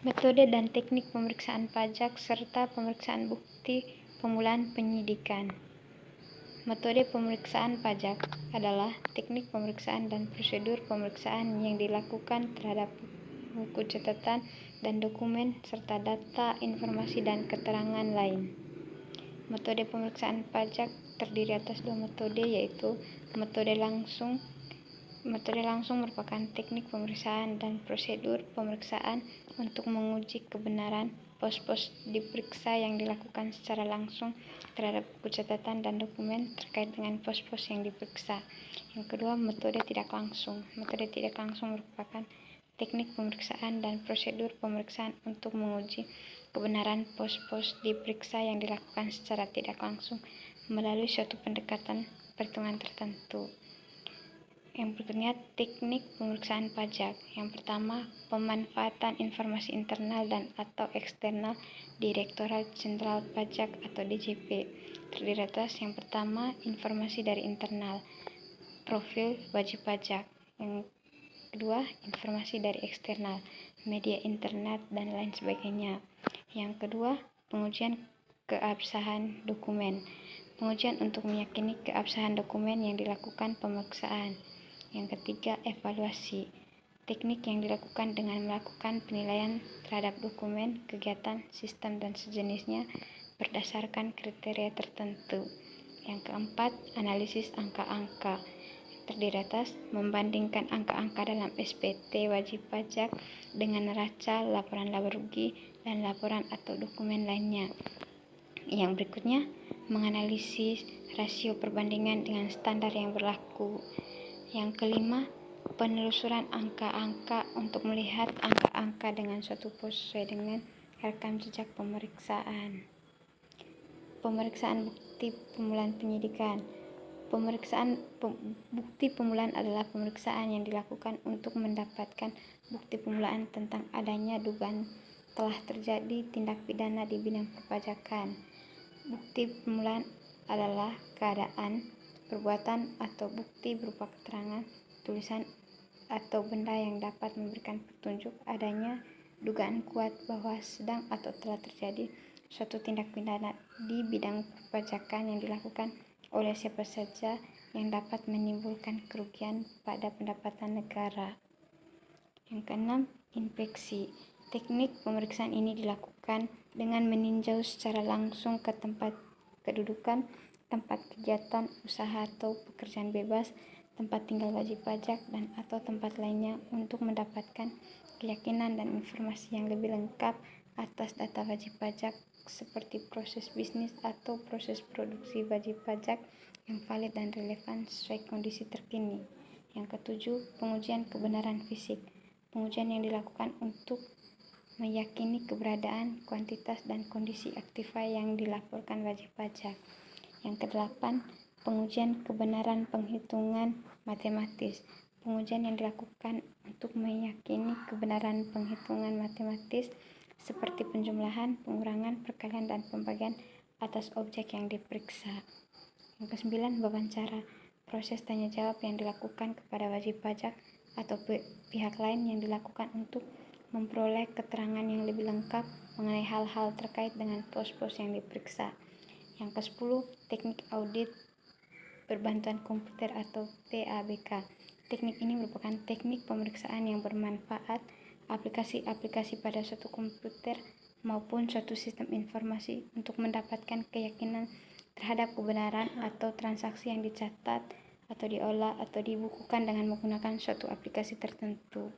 Metode dan teknik pemeriksaan pajak serta pemeriksaan bukti pemulaan penyidikan. Metode pemeriksaan pajak adalah teknik pemeriksaan dan prosedur pemeriksaan yang dilakukan terhadap buku catatan dan dokumen serta data, informasi, dan keterangan lain. Metode pemeriksaan pajak terdiri atas dua metode, yaitu metode langsung. Metode langsung merupakan teknik pemeriksaan dan prosedur pemeriksaan untuk menguji kebenaran pos-pos diperiksa yang dilakukan secara langsung terhadap buku catatan dan dokumen terkait dengan pos-pos yang diperiksa. Yang kedua, metode tidak langsung. Metode tidak langsung merupakan teknik pemeriksaan dan prosedur pemeriksaan untuk menguji kebenaran pos-pos diperiksa yang dilakukan secara tidak langsung melalui suatu pendekatan perhitungan tertentu. Yang berikutnya, teknik pemeriksaan pajak. Yang pertama, pemanfaatan informasi internal dan atau eksternal Direktorat Jenderal Pajak atau DJP. Terdiri atas yang pertama, informasi dari internal, profil wajib pajak. Yang kedua, informasi dari eksternal, media internet dan lain sebagainya. Yang kedua, pengujian keabsahan dokumen. Pengujian untuk meyakini keabsahan dokumen yang dilakukan pemeriksaan. Yang ketiga, evaluasi. Teknik yang dilakukan dengan melakukan penilaian terhadap dokumen, kegiatan, sistem, dan sejenisnya berdasarkan kriteria tertentu. Yang keempat, analisis angka-angka. Terdiri atas membandingkan angka-angka dalam SPT wajib pajak dengan neraca, laporan laba rugi, dan laporan atau dokumen lainnya. Yang berikutnya, menganalisis rasio perbandingan dengan standar yang berlaku. Yang kelima, penelusuran angka-angka untuk melihat angka-angka dengan suatu pos sesuai dengan rekam jejak pemeriksaan. Pemeriksaan bukti pemulaan penyidikan. Bukti pemulaan adalah pemeriksaan yang dilakukan untuk mendapatkan bukti pemulaan tentang adanya dugaan telah terjadi tindak pidana di bidang perpajakan. Bukti pemulaan adalah keadaan, perbuatan, atau bukti berupa keterangan, tulisan, atau benda yang dapat memberikan petunjuk adanya dugaan kuat bahwa sedang atau telah terjadi suatu tindak pidana di bidang perpajakan yang dilakukan oleh siapa saja yang dapat menimbulkan kerugian pada pendapatan negara. Yang keenam, inspeksi. Teknik pemeriksaan ini dilakukan dengan meninjau secara langsung ke tempat kedudukan, tempat kegiatan, usaha atau pekerjaan bebas, tempat tinggal wajib pajak, dan atau tempat lainnya untuk mendapatkan keyakinan dan informasi yang lebih lengkap atas data wajib pajak seperti proses bisnis atau proses produksi wajib pajak yang valid dan relevan sesuai kondisi terkini. Yang ketujuh, pengujian kebenaran fisik. Pengujian yang dilakukan untuk meyakini keberadaan, kuantitas, dan kondisi aktiva yang dilaporkan wajib pajak. Yang kedelapan, pengujian kebenaran penghitungan matematis. Pengujian yang dilakukan untuk meyakini kebenaran penghitungan matematis seperti penjumlahan, pengurangan, perkalian, dan pembagian atas objek yang diperiksa. Yang kesembilan, wawancara. Proses tanya jawab yang dilakukan kepada wajib pajak atau pihak lain yang dilakukan untuk memperoleh keterangan yang lebih lengkap mengenai hal-hal terkait dengan pos-pos yang diperiksa. Yang ke-10, teknik audit berbantuan komputer atau TABK. Teknik ini merupakan teknik pemeriksaan yang bermanfaat aplikasi-aplikasi pada suatu komputer maupun suatu sistem informasi untuk mendapatkan keyakinan terhadap kebenaran atau transaksi yang dicatat atau diolah atau dibukukan dengan menggunakan suatu aplikasi tertentu.